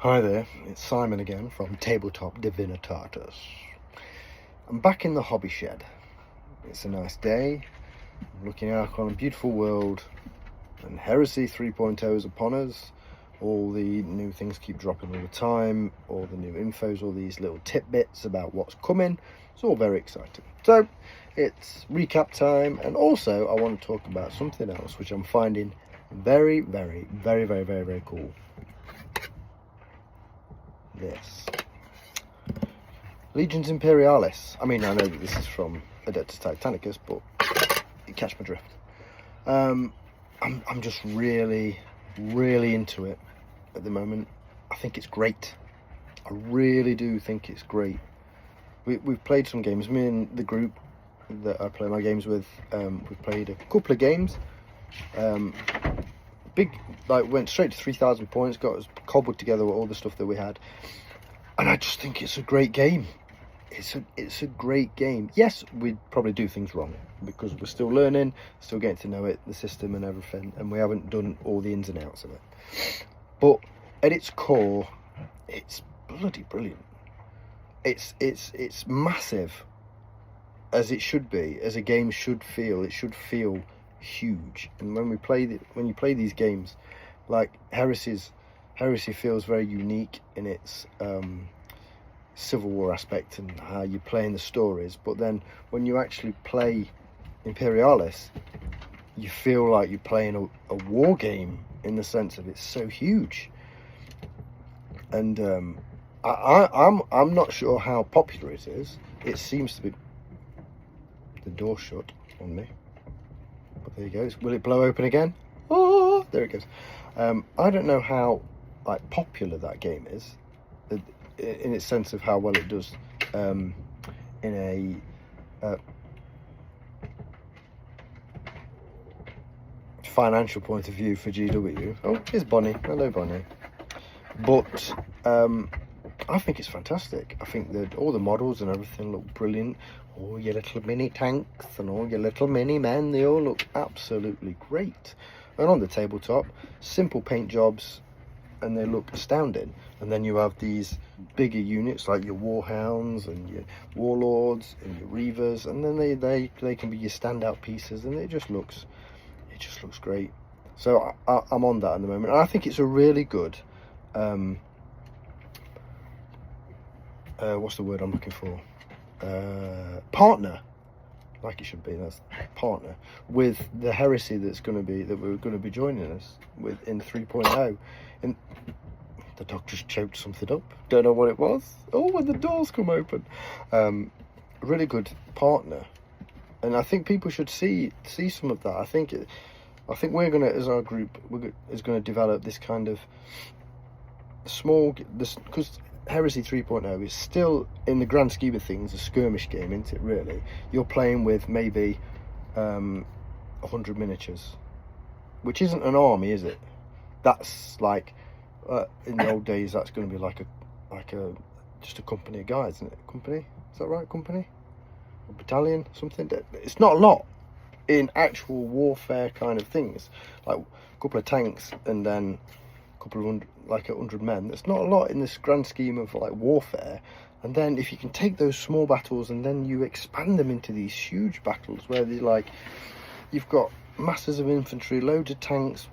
Hi there, it's Simon again from Tabletop Divinitatus. I'm back in the hobby shed. It's a nice day. I'm looking out on a beautiful world, and Heresy 3.0 is upon us. All the new things keep dropping all the time, all the new infos, all these little tidbits about what's coming. It's all very exciting. So it's recap time, and also I want to talk about something else which I'm finding very cool. This Legions Imperialis. I mean, I know that this is from Adeptus Titanicus, but you catch my drift. I'm just really into it at the moment. I think it's great. I really do think it's great. We've played some games. Me and the group that I play my games with, we've played a couple of games. Went straight to 3,000 points, got us cobbled together with all the stuff that we had, and I just think it's a great game. It's a great game. Yes, we'd probably do things wrong because we're still learning, still getting to know it, the system and everything, and we haven't done all the ins and outs of it. But at its core, it's bloody brilliant. It's massive, as it should be, as a game should feel. It should feel huge. And when you play these games, like Heresy feels very unique in its Civil War aspect and how you're playing the stories. But then when you actually play Imperialis, you feel like you're playing a war game in the sense of it's so huge. And I'm not sure how popular it is. It seems to be. The door shut on me. But there you go. Will it blow open again? Oh, there it goes. I don't know how popular that game is, in its sense of how well it does in a financial point of view for GW. Oh, here's Bonnie. Hello, Bonnie. But I think it's fantastic. I think that all the models and everything look brilliant. All your little mini tanks and all your little mini men, they all look absolutely great. And on the tabletop, simple paint jobs, and they look astounding. And then you have these bigger units like your Warhounds and your Warlords and your Reavers, and then they can be your standout pieces, and it just looks great. So I'm on that at the moment, and I think it's a really good what's the word I'm looking for? Partner, like it should be. That's partner with the Heresy that we're going to be joining us with in 3.0. And the dog just choked something up. Don't know what it was. Oh, when the doors come open. A really good partner, and I think people should see some of that. I think we're gonna, as our group, is going to develop this kind of because Heresy 3.0 is still, in the grand scheme of things, a skirmish game, isn't it, really? You're playing with maybe 100 miniatures, which isn't an army, is it? That's like, in the old days, that's going to be like just a company of guys, isn't it? Company? Is that right? Company? A battalion? Something? It's not a lot in actual warfare kind of things. Like a couple of tanks and then couple of 100 men. That's not a lot in this grand scheme of warfare. And then if you can take those small battles and then you expand them into these huge battles where you've got masses of infantry, loads of tanks,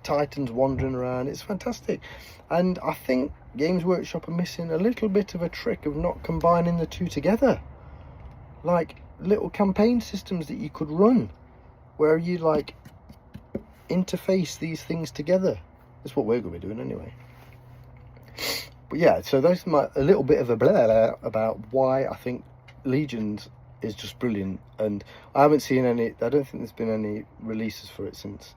titans wandering around, it's fantastic. And I think Games Workshop are missing a little bit of a trick of not combining the two together, like little campaign systems that you could run where you interface these things together. That's what we're going to be doing anyway. But yeah, so that's a little bit of a blah about why I think Legions is just brilliant. And I don't think there's been any releases for it since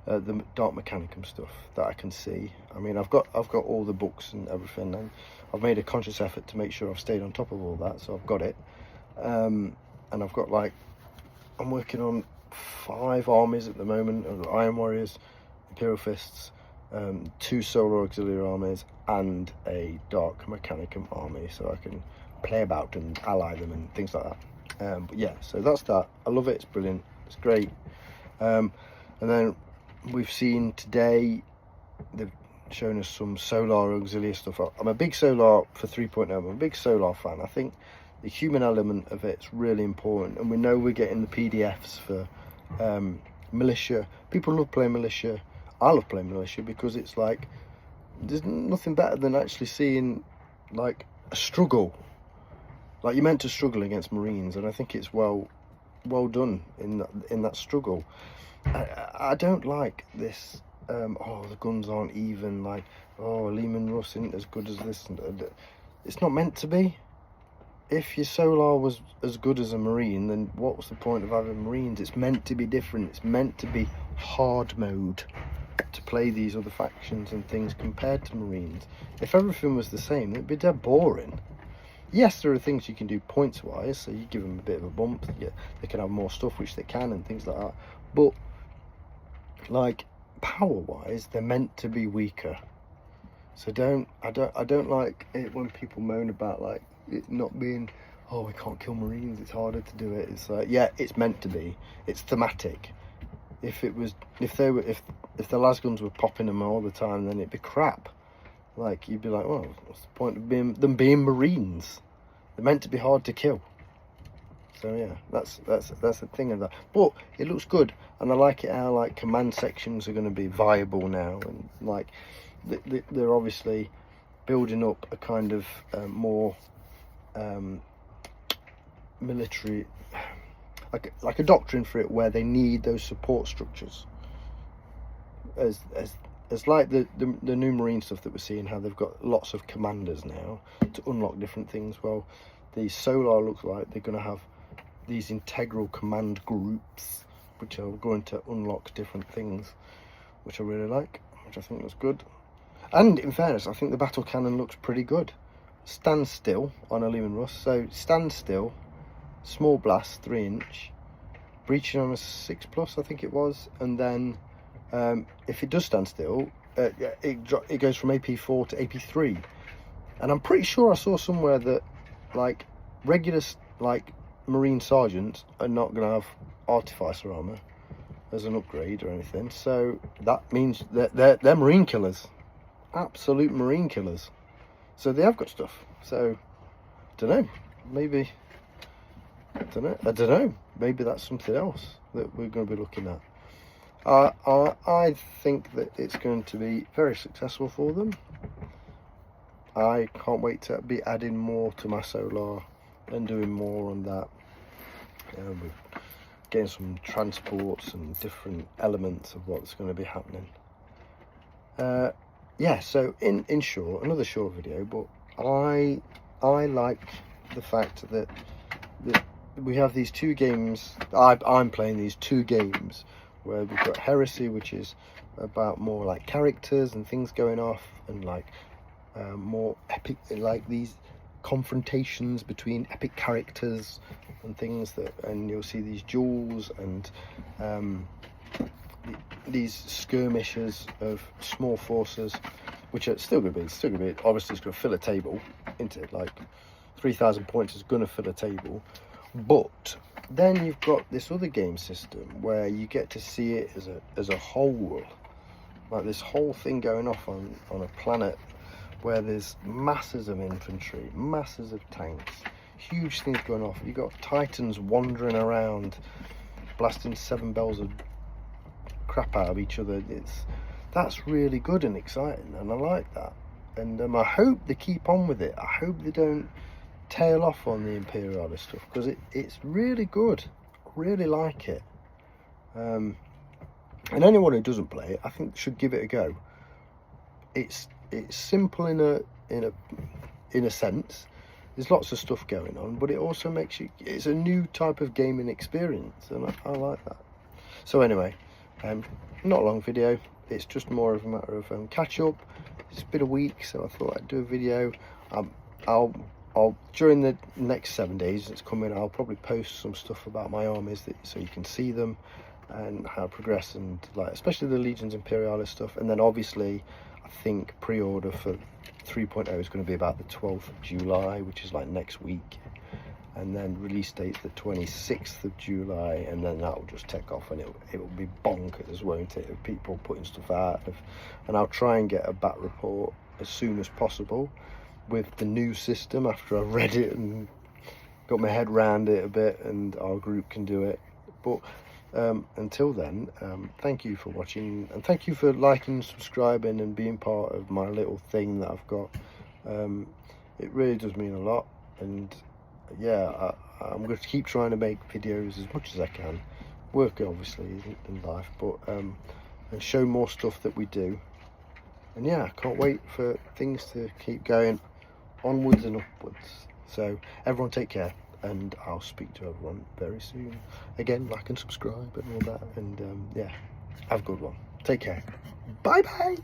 the Dark Mechanicum stuff that I can see. I mean, I've got all the books and everything, and I've made a conscious effort to make sure I've stayed on top of all that, so I've got it. And I've got I'm working on 5 armies at the moment. I've got Iron Warriors, Imperial Fists, 2 Solar Auxiliary armies, and a Dark Mechanicum army, so I can play about and ally them and things like that. But yeah, so that's that. I love it. It's brilliant. It's great. And then we've seen today shown us some Solar Auxilia stuff. I'm a big Solar for 3.0. I'm a big Solar fan. I think the human element of it's really important, and we know we're getting the PDFs for militia. People love playing militia. I love playing militia because it's like there's nothing better than actually seeing like a struggle. Like, you're meant to struggle against Marines, and I think it's well done in that struggle. I don't like this. Oh, the guns aren't even. Like, oh, Lehman Russ isn't as good as this. It's not meant to be. If your Solar was as good as a Marine, then what was the point of having Marines? It's meant to be different. It's meant to be hard mode to play these other factions and things compared to Marines. If everything was the same, it'd be dead boring. Yes, there are things you can do points wise, so you give them a bit of a bump. They can have more stuff, which they can, and things like that. But like power wise, they're meant to be weaker. So I don't like it when people moan about like it not being, oh, we can't kill Marines, it's harder to do it. It's like, yeah, it's meant to be. It's thematic. If the lasguns were popping them all the time, then it'd be crap. Like, you'd be like, well, what's the point of them being Marines? They're meant to be hard to kill. So yeah, that's the thing of that. But it looks good, and I like it how like command sections are going to be viable now, and like they're obviously building up a kind of more military, like a doctrine for it, where they need those support structures. As like the new Marine stuff that we're seeing, how they've got lots of commanders now to unlock different things. Well, the Solar looks like they're going to have these integral command groups, which are going to unlock different things, which I really like, which I think looks good. And in fairness, I think the battle cannon looks pretty good. Stand still on a Lehman Russ, so stand still, small blast, 3-inch, breaching on a 6+, I think it was, and then if it does stand still, it goes from AP4 to AP3. And I'm pretty sure I saw somewhere that like regular like Marine sergeants are not going to have artificer armor as an upgrade or anything, so that means that they're Marine killers, absolute Marine killers. So they have got stuff. So I don't know, maybe I don't know, maybe that's something else that we're going to be looking at. I think that it's going to be very successful for them. I can't wait to be adding more to my Solar and doing more on that. We're getting some transports and different elements of what's going to be happening. Yeah, so in short, another short video, but I like the fact that we have these two games. I'm playing these two games where we've got Heresy, which is about more like characters and things going off, and like more epic, like these confrontations between epic characters and things and you'll see these duels and these skirmishes of small forces, which are still going to be obviously, it's going to fill a table, isn't it? Like 3,000 points is going to fill a table. But then you've got this other game system where you get to see it as a whole, like this whole thing going off on a planet where there's masses of infantry, masses of tanks, huge things going off. You've got Titans wandering around, blasting 7 bells of crap out of each other. That's really good and exciting, and I like that. And I hope they keep on with it. I hope they don't tail off on the Imperialis stuff, because it's really good. I really like it. And anyone who doesn't play it, I think should give it a go. It's simple in a sense. There's lots of stuff going on, but it also makes it's a new type of gaming experience, and I like that. So anyway, not a long video. It's just more of a matter of catch up. It's been a week, so I thought I'd do a video. I'll during the next 7 days that's coming, I'll probably post some stuff about my armies so you can see them and how I progress, and like especially the Legions Imperialis stuff. And then obviously I think pre-order for 3.0 is going to be about the 12th of July, which is like next week. and then release date's the 26th of July, and then that'll just take off, and it'll be bonkers, won't it, of people putting stuff out. And I'll try and get a back report as soon as possible with the new system after I've read it and got my head around it a bit, and our group can do it. But until then, thank you for watching, and thank you for liking, subscribing, and being part of my little thing that I've got. It really does mean a lot, and yeah, I'm going to keep trying to make videos as much as I can, work obviously in life, but and show more stuff that we do. And yeah, I can't wait for things to keep going onwards and upwards. So everyone take care, and I'll speak to everyone very soon. Again, like and subscribe and all that, and yeah, have a good one. Take care. Bye bye.